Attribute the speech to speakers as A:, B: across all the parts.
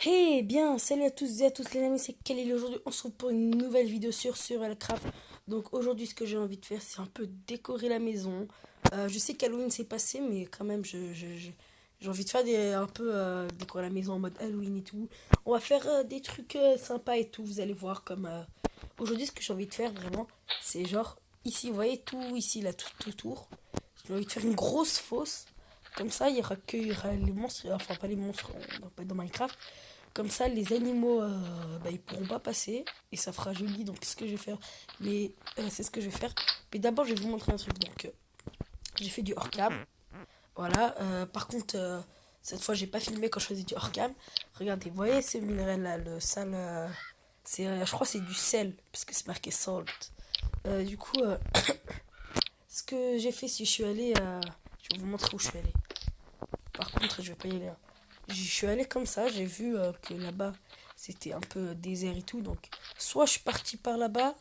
A: Eh bien, salut à tous et à tous les amis, c'est Khalil. Aujourd'hui, on se retrouve pour une nouvelle vidéo sur Elcraft. Donc aujourd'hui, ce que j'ai envie de faire, c'est un peu décorer la maison. Je sais qu'Halloween s'est passé, mais quand même, j'ai envie de faire un peu décorer la maison en mode Halloween et tout. On va faire des trucs sympas et tout, vous allez voir comme... Aujourd'hui, ce que j'ai envie de faire vraiment, c'est genre, ici, vous voyez, tout ici, là, tout autour. J'ai envie de faire une grosse fosse. Comme ça, il y aura les monstres, enfin pas les monstres dans Minecraft. Comme ça, les animaux, ils pourront pas passer et ça fera joli. Donc, ce que je vais faire, c'est ce que je vais faire. Mais d'abord, je vais vous montrer un truc. Donc, j'ai fait du hors-cam. Voilà. Par contre, cette fois, j'ai pas filmé quand je faisais du hors-cam. Regardez, vous voyez ce minerai là, le sale. Je crois que c'est du sel, parce que c'est marqué salt. Du coup, ce que j'ai fait, si je suis allé. Je vais vous montrer où je suis allé. Par contre, je vais pas y aller, hein. Je suis allé comme ça, j'ai vu que là-bas c'était un peu désert et tout, donc soit je suis parti par là-bas,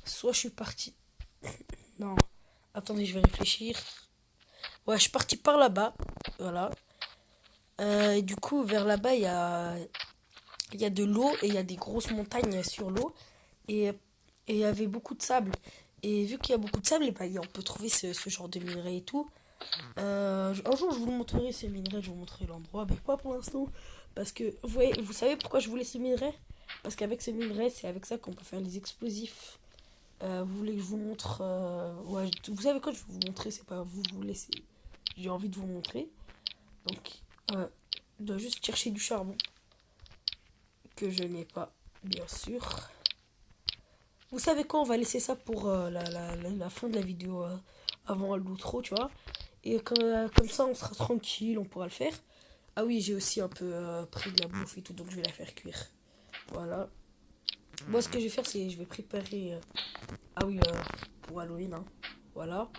A: soit je suis parti. Non, attendez, je vais réfléchir. Ouais, je suis parti par là-bas, voilà. Et du coup, vers là-bas, il y a de l'eau et il y a des grosses montagnes sur l'eau et il y avait beaucoup de sable. Et vu qu'il y a beaucoup de sable, et on peut trouver ce genre de minerais et tout. Un jour, je vous le montrerai ces minerais, je vous montrerai l'endroit, mais pas pour l'instant. Parce que, vous savez pourquoi je voulais ces minerais? Parce qu'avec ces minerais, c'est avec ça qu'on peut faire les explosifs. Vous voulez que je vous montre ouais, vous savez quoi, je vais vous montrer, c'est pas vous, vous voulez, j'ai envie de vous montrer. Donc, je dois juste chercher du charbon, que je n'ai pas, bien sûr. Vous savez quoi, on va laisser ça pour la fin de la vidéo, avant l'outro, tu vois. Et comme ça, on sera tranquille, on pourra le faire. Ah oui, j'ai aussi un peu pris de la bouffe et tout, donc je vais la faire cuire. Voilà. Moi, ce que je vais faire, c'est je vais préparer. Ah oui, pour Halloween, hein. Voilà.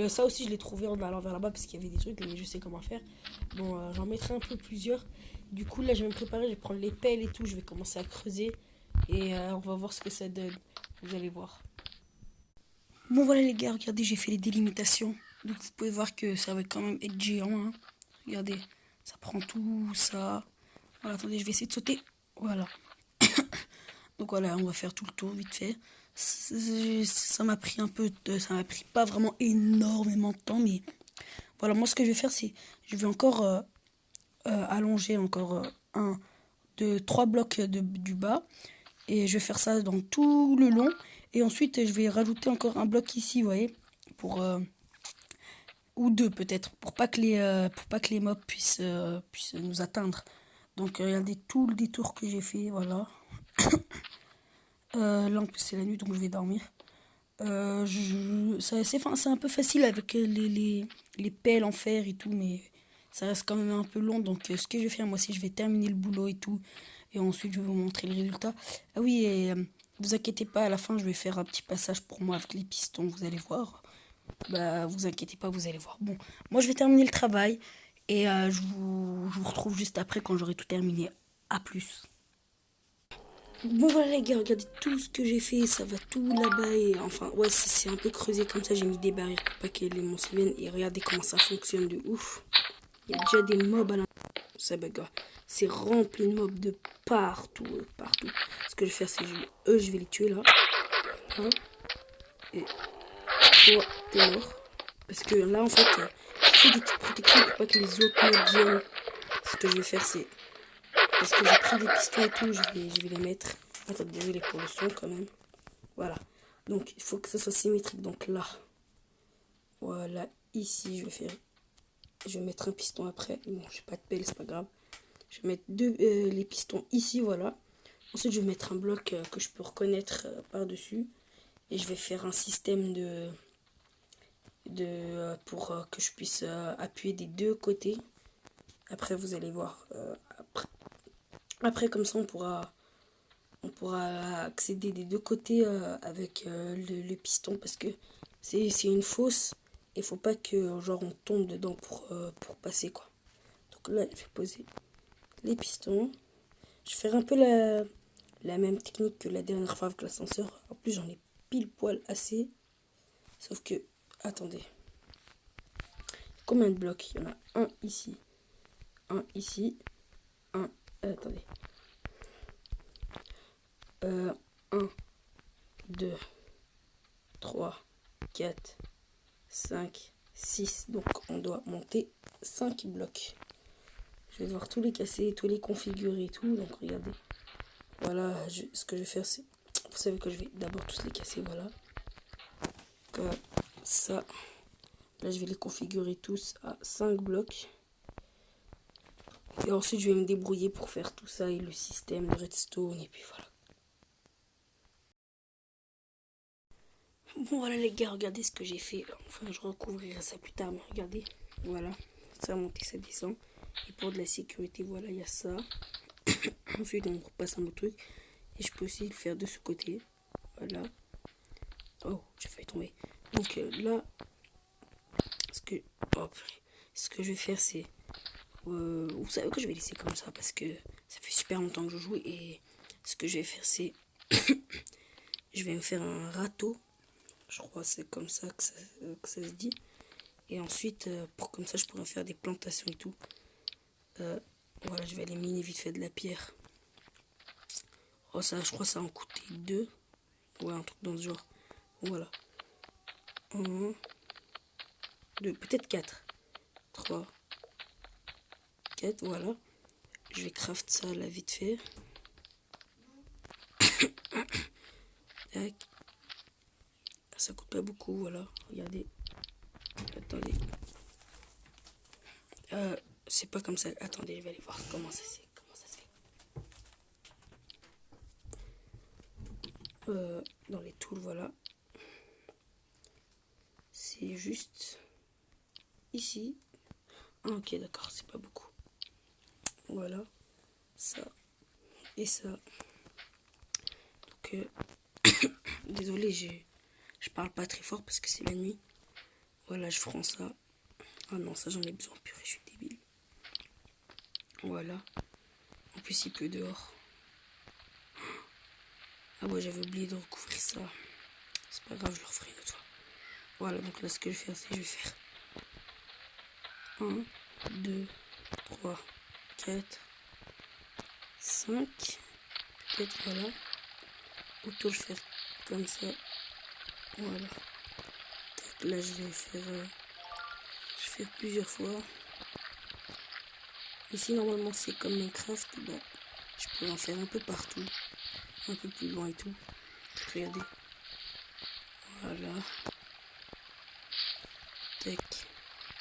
A: Ça aussi, je l'ai trouvé en allant vers là-bas parce qu'il y avait des trucs, mais je sais comment faire. Bon, j'en mettrai un peu plusieurs. Du coup, là, je vais me préparer, je vais prendre les pelles et tout, je vais commencer à creuser. Et on va voir ce que ça donne. Vous allez voir. Bon, voilà, les gars, regardez, j'ai fait les délimitations. Donc, vous pouvez voir que ça va quand même être géant, hein. Regardez, ça prend tout ça. Voilà, attendez, je vais essayer de sauter. Voilà. Donc voilà, on va faire tout le tour vite fait. Ça m'a pris un peu ça m'a pris pas vraiment énormément de temps, mais voilà, moi ce que je vais faire, c'est je vais encore allonger encore un, deux, trois blocs du bas et je vais faire ça dans tout le long et ensuite je vais rajouter encore un bloc ici, vous voyez, pour ou deux peut-être pour pas que les mobs puissent nous atteindre. Donc regardez tout le détour que j'ai fait, voilà. Là en plus c'est la nuit donc je vais dormir. C'est un peu facile avec les pelles en fer et tout, mais ça reste quand même un peu long. Donc, ce que je vais faire, moi, c'est je vais terminer le boulot et tout. Et ensuite, je vais vous montrer le résultat. Ah oui, et vous inquiétez pas, à la fin, je vais faire un petit passage pour moi avec les pistons, vous allez voir. Bah, vous inquiétez pas, vous allez voir. Bon, moi, je vais terminer le travail et je vous retrouve juste après quand j'aurai tout terminé. À plus. Bon voilà les gars, regardez tout ce que j'ai fait, ça va tout là-bas et enfin ouais c'est un peu creusé comme ça, j'ai mis des barrières pour pas que les monstres viennent et regardez comment ça fonctionne de ouf. Il y a déjà des mobs à l'intérieur, ça bagarre, c'est rempli de mobs de partout, partout. Ce que je vais faire c'est je vais les tuer là, hein, et toi t'es mort. Parce que là en fait, je fais des petites protections pour pas que les autres mobs viennent. Ce que je vais faire c'est, parce que j'ai pris des pistons et tout, je vais les mettre. Attends, désolé pour le son quand même. Voilà. Donc, il faut que ça soit symétrique. Donc là, voilà, ici, je vais mettre un piston après. Bon, j'ai pas de pelle, c'est pas grave. Je vais mettre les pistons ici, voilà. Ensuite, je vais mettre un bloc que je peux reconnaître par-dessus. Et je vais faire un système pour que je puisse appuyer des deux côtés. Après, vous allez voir. Après, comme ça, on pourra accéder des deux côtés avec le piston parce que c'est une fosse et faut pas que genre on tombe dedans pour passer quoi. Donc là je vais poser les pistons. Je vais faire un peu la même technique que la dernière fois avec l'ascenseur. En plus j'en ai pile poil assez. Sauf que, attendez. Combien de blocs? Il y en a un ici, un ici, un Attendez. 1, 2, 3, 4, 5, 6. Donc on doit monter 5 blocs. Je vais devoir tous les casser, tous les configurer et tout. Donc regardez. Voilà, ce que je vais faire, c'est... Vous savez que je vais d'abord tous les casser, voilà. Comme ça. Là, je vais les configurer tous à 5 blocs. Et ensuite, je vais me débrouiller pour faire tout ça et le système de redstone. Et puis voilà. Bon, voilà les gars, regardez ce que j'ai fait. Enfin, je recouvrirai ça plus tard, mais regardez. Voilà, ça monte et ça descend. Et pour de la sécurité, voilà, il y a ça. Ensuite, on repasse un autre truc. Et je peux aussi le faire de ce côté. Voilà. Oh, j'ai failli tomber. Donc là, ce que, ce que je vais faire, c'est... vous savez que je vais laisser comme ça parce que ça fait super longtemps que je joue. Et ce que je vais faire, c'est... je vais me faire un râteau. Je crois que c'est comme ça que ça se dit. Et ensuite, pour comme ça, je pourrais faire des plantations et tout. Voilà, je vais aller miner vite fait de la pierre. Oh, ça, je crois que ça en coûtait 2. Ouais, un truc dans ce genre. Voilà. 1, 2, peut-être 4. 3, 4, voilà. Je vais craft ça là vite fait. Tac. Ça coûte pas beaucoup, voilà. Regardez. Attendez. C'est pas comme ça. Attendez, je vais aller voir comment ça se fait. Dans les tools, voilà. C'est juste ici. Ah, ok, d'accord, c'est pas beaucoup. Voilà. Ça. Et ça. Donc, désolé, je parle pas très fort parce que c'est la nuit. Voilà, je prends ça. Ah non, ça j'en ai besoin. Purée, je suis débile. Voilà. En plus, il pleut dehors. Ah ouais, j'avais oublié de recouvrir ça. C'est pas grave, je le referai une autre fois. Voilà, donc là, ce que je vais faire, c'est que je vais faire 1, 2, 3, 4, 5. Peut-être, voilà. Autour, je vais faire comme ça. Voilà. Là, je vais faire plusieurs fois. Ici, normalement, c'est comme Minecraft. Bah, je peux en faire un peu partout. Un peu plus loin et tout. Regardez. Voilà. Tac.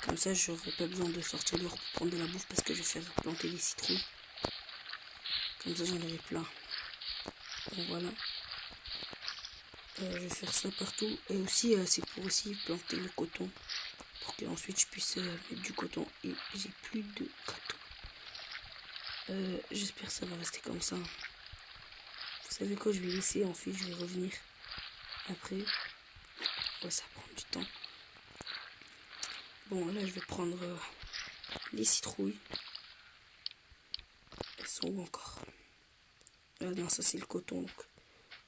A: Comme ça, j'aurai pas besoin de sortir dehors pour prendre de la bouffe parce que je vais faire planter des citrouilles. Comme ça, j'en aurai plein. Donc voilà. Je vais faire ça partout. Et aussi, c'est pour aussi planter le coton. Pour qu'ensuite je puisse mettre du coton. Et j'ai plus de coton. J'espère que ça va rester comme ça. Vous savez quoi, je vais laisser. Ensuite, je vais revenir. Après. Ouais, ça prend du temps. Bon, là, je vais prendre les citrouilles. Elles sont où encore? Ah non, ça c'est le coton. Donc.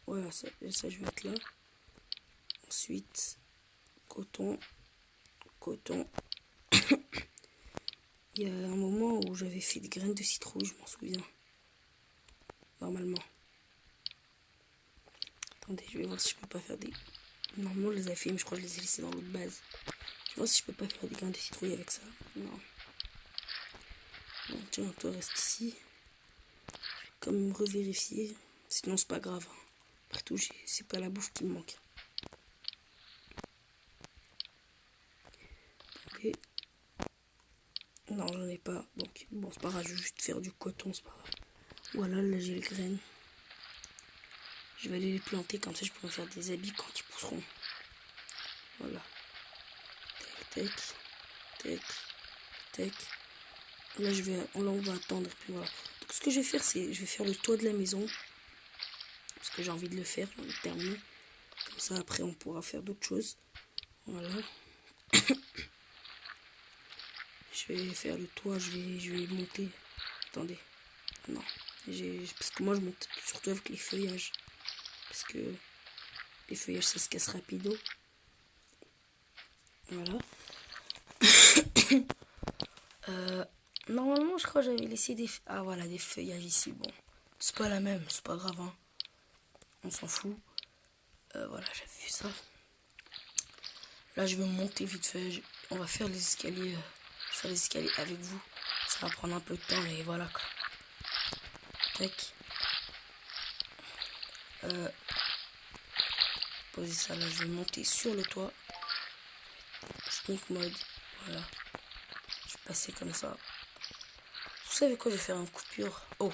A: Voilà, ça je vais mettre là. Ensuite, coton. Coton. Il y a un moment où j'avais fait des graines de citrouille, je m'en souviens. Normalement. Attendez, je vais voir si je peux pas faire des... Normalement, je les ai fait, mais je crois que je les ai laissés dans l'autre base. Je vais voir si je peux pas faire des graines de citrouille avec ça. Non. Bon, tiens, toi, reste ici. Je vais quand même revérifier. Sinon, c'est pas grave. Après tout, c'est pas la bouffe qui me manque. Attendez. Non, j'en ai pas. Donc, bon, c'est pas grave, je vais juste faire du coton, c'est pas grave. Voilà, là, j'ai les graines. Je vais aller les planter, comme ça, je pourrai faire des habits quand ils pousseront. Voilà. Tac, tac, tac, tac. Là, on va attendre, et puis voilà. Donc, ce que je vais faire, c'est, je vais faire le toit de la maison. Parce que j'ai envie de le faire, j'ai envie de terminer. Comme ça, après, on pourra faire d'autres choses. Voilà. Je vais faire le toit, je vais monter. Attendez. Non. Parce que moi, je monte surtout avec les feuillages. Parce que les feuillages, ça se casse rapido. Voilà. Normalement, je crois que j'avais laissé des... Ah voilà, des feuillages ici. Bon, c'est pas la même, c'est pas grave. Hein. On s'en fout. Voilà, j'avais vu ça. Là, je vais monter vite fait. On va faire les escaliers. Je vais faire les escaliers avec vous. Ça va prendre un peu de temps, mais voilà quoi. Tac. Poser ça là, je vais monter sur le toit. Sneak mode. Voilà. Je vais passer comme ça. Vous savez quoi, je vais faire une coupure. Oh.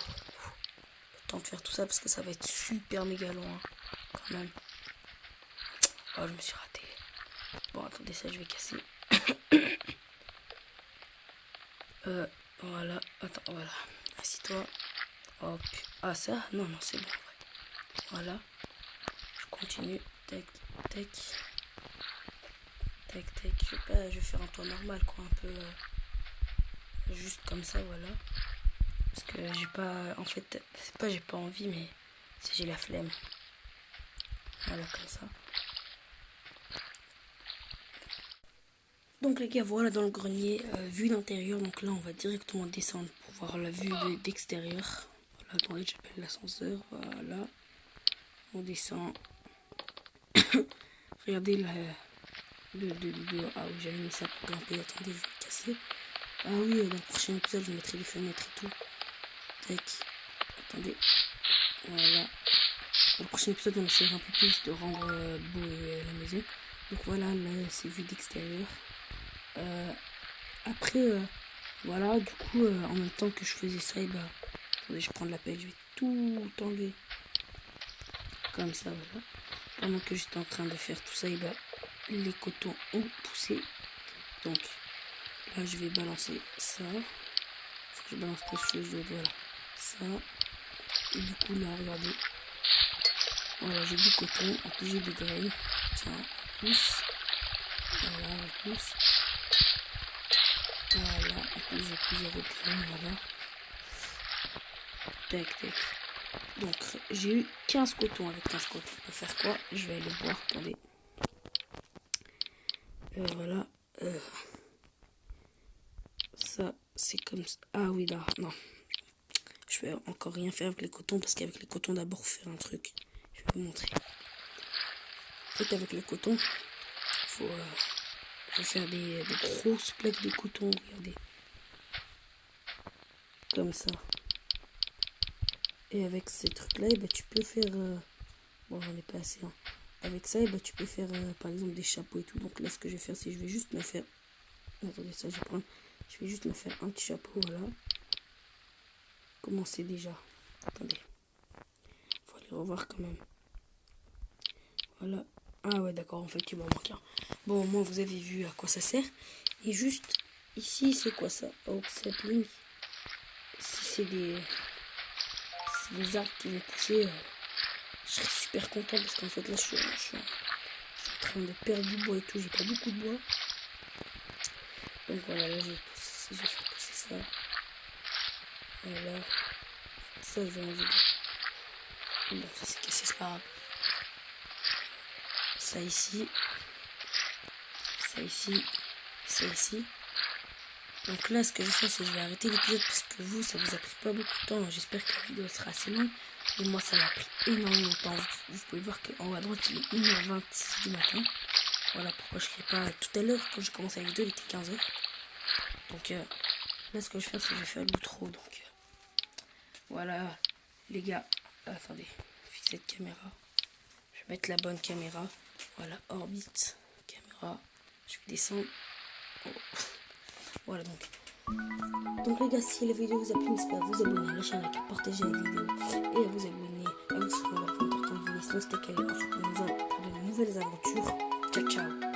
A: Le temps de faire tout ça parce que ça va être super méga long. Hein, quand même. Oh, je me suis raté. Bon, attendez, ça, je vais casser. Voilà. Attends, voilà. Assis-toi. Hop. Ah, ça? Non, non, c'est bon. Voilà. Je continue. Tac, tac. Tac, tac. Je vais faire un toit normal, quoi. Un peu... juste comme ça, voilà. Parce que j'ai pas... En fait, c'est pas j'ai pas envie, mais c'est j'ai la flemme. Voilà, comme ça. Donc les gars, voilà dans le grenier, vue d'intérieur. Donc là, on va directement descendre pour voir la vue d'extérieur. Voilà, attendez, j'appelle l'ascenseur. Voilà. On descend. Regardez la... Ah oui, j'avais mis ça pour grimper. Attendez, je vais le casser. Ah oui, dans le prochain épisode, je mettrai les fenêtres et tout. Tac. Attendez. Voilà. Dans le prochain épisode, on essaiera un peu plus de rendre beau la maison. Donc voilà, là, c'est vue d'extérieur. Après, voilà, du coup, en même temps que je faisais ça, et bah, attendez, je prends de la pelle, je vais tout enlever. Comme ça, voilà. Pendant que j'étais en train de faire tout ça, et bah, les cotons ont poussé. Donc, là, je vais balancer ça. Faut que je balance quelque chose d'autre, voilà. Ça. Et du coup, là, regardez. Voilà, j'ai du coton. En plus, j'ai des graines. Tiens, on pousse. Voilà, on pousse. Voilà, en plus, j'ai plusieurs autres graines, voilà. Tac, tac. Donc, j'ai eu 15 cotons. Avec 15 cotons, on peut faire quoi? Je vais aller voir, attendez. Voilà. Ça, c'est comme ça. Ah oui, là, non. Je vais encore rien faire avec les cotons parce qu'avec les cotons, d'abord, faire un truc. Je vais vous montrer. En fait, avec le coton, faut faire des grosses plaques de coton. Regardez. Comme ça. Et avec ces trucs-là, bah, tu peux faire... Bon, j'en ai pas assez. Hein. Avec ça, bah, tu peux faire, par exemple, des chapeaux et tout. Donc là, ce que je vais faire, c'est que je vais juste me faire... Attendez, ça, je vais prendre... Je vais juste me faire un petit chapeau, voilà. Comment c'est déjà? Attendez. Faut aller revoir quand même. Voilà. Ah ouais, d'accord, en fait, il m'en manque un. Bon, au moins, vous avez vu à quoi ça sert. Et juste, ici, c'est quoi ça? Oak sapling. Si c'est des arbres qui vont pousser, je serais super content parce qu'en fait, là, je suis en train de perdre du bois et tout. J'ai pas beaucoup de bois. Donc voilà, là, je vais faire pousser ça. Voilà. Ça, je vais enlever. Bon, ça c'est cassé, c'est pas grave. Ça ici. Ça ici. Ça ici. Donc là, ce que je vais faire, c'est que je vais arrêter l'épisode parce que vous, ça vous a pris pas beaucoup de temps. J'espère que la vidéo sera assez longue. Et moi, ça m'a pris énormément de temps. Vous pouvez voir qu'en haut à droite, il est 1h26 du matin. Voilà pourquoi je ne serai pas tout à l'heure. Quand j'ai commencé la vidéo, il était 15h. Donc là, ce que je vais faire, c'est que je vais faire l'outro. Donc voilà, les gars. Attendez, fixe cette caméra. Je vais mettre la bonne caméra. Voilà, orbite, caméra. Je vais descendre. Oh. Voilà donc. Donc les gars, si la vidéo vous a plu, n'hésitez pas à vous abonner, à lâcher un like, à partager la vidéo et à vous abonner, à vous soutenir la plus importante vidéo. Sinon c'était calé, on se retrouve pour de nouvelles aventures. Ciao ciao.